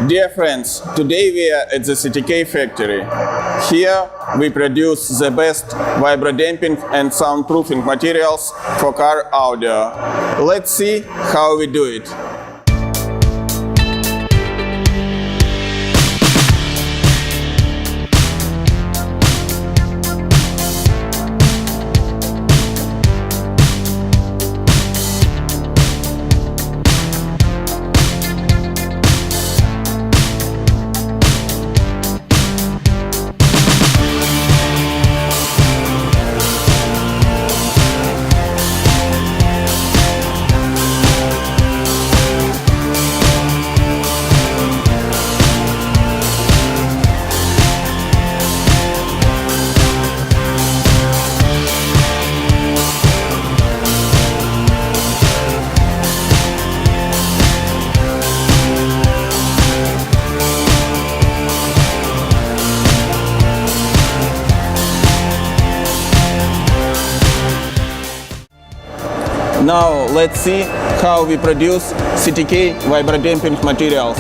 Dear friends, today we are at the CTK factory. Here we produce the best vibrodamping and soundproofing materials for car audio. Let's see how we do it. Now let's see how we produce CTK VIBRODAMPING materials.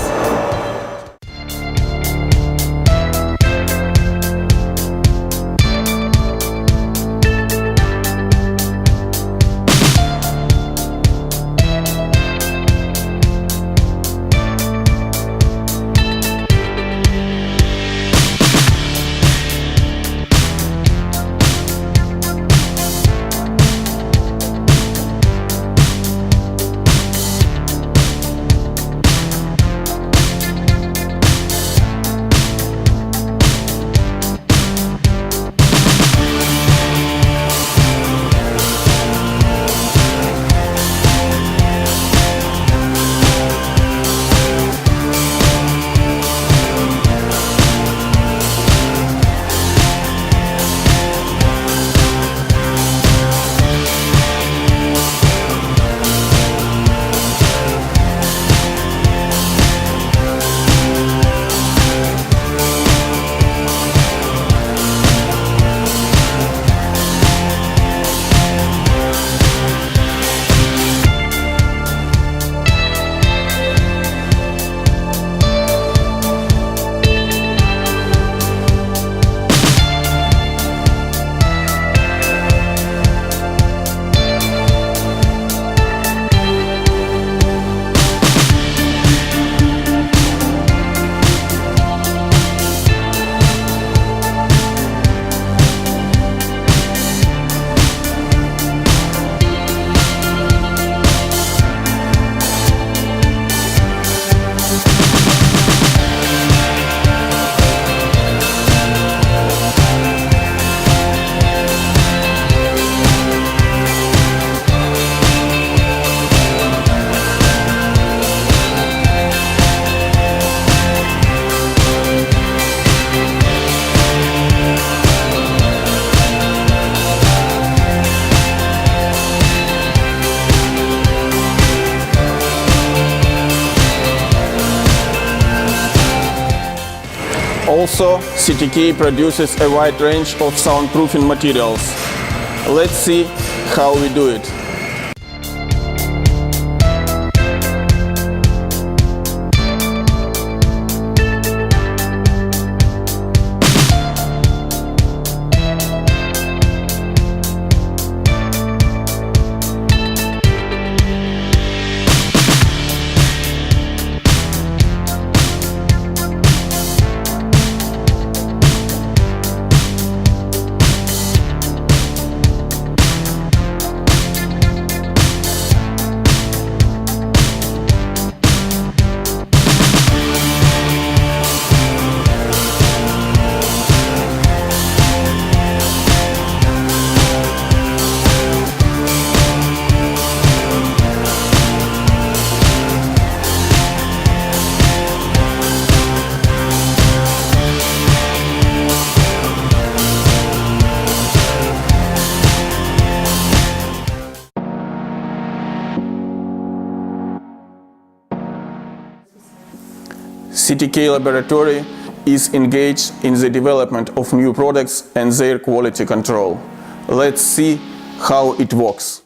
Also, CTK produces a wide range of soundproofing materials. Let's see how we do it. CTK Laboratory is engaged in the development of new products and their quality control. Let's see how it works.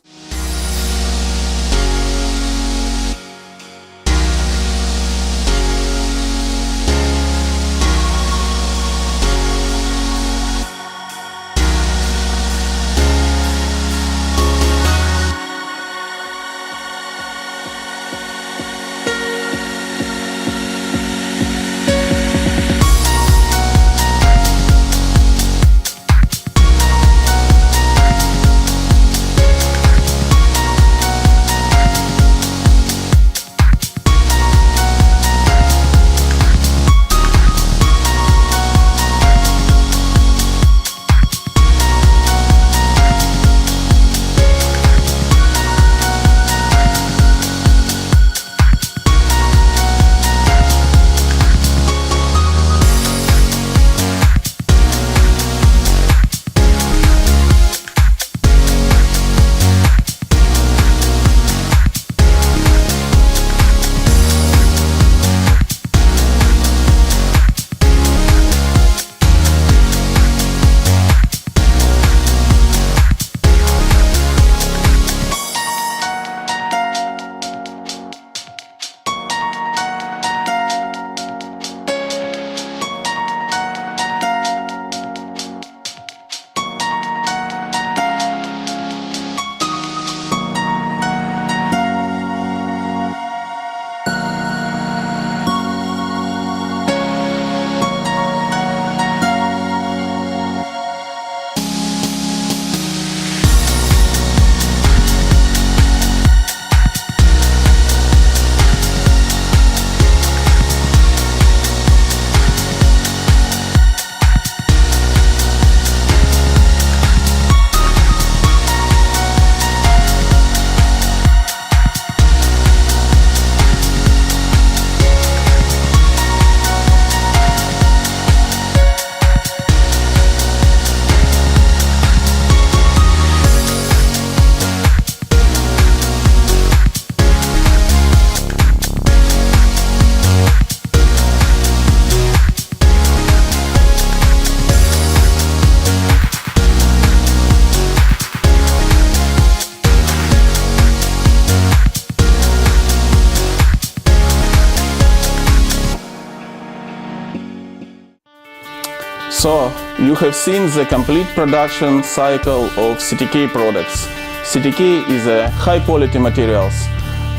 So, you have seen the complete production cycle of CTK products. CTK is a high quality materials.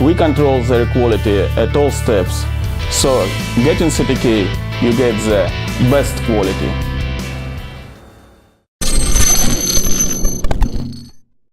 We control their quality at all steps. So, getting CTK, you get the best quality.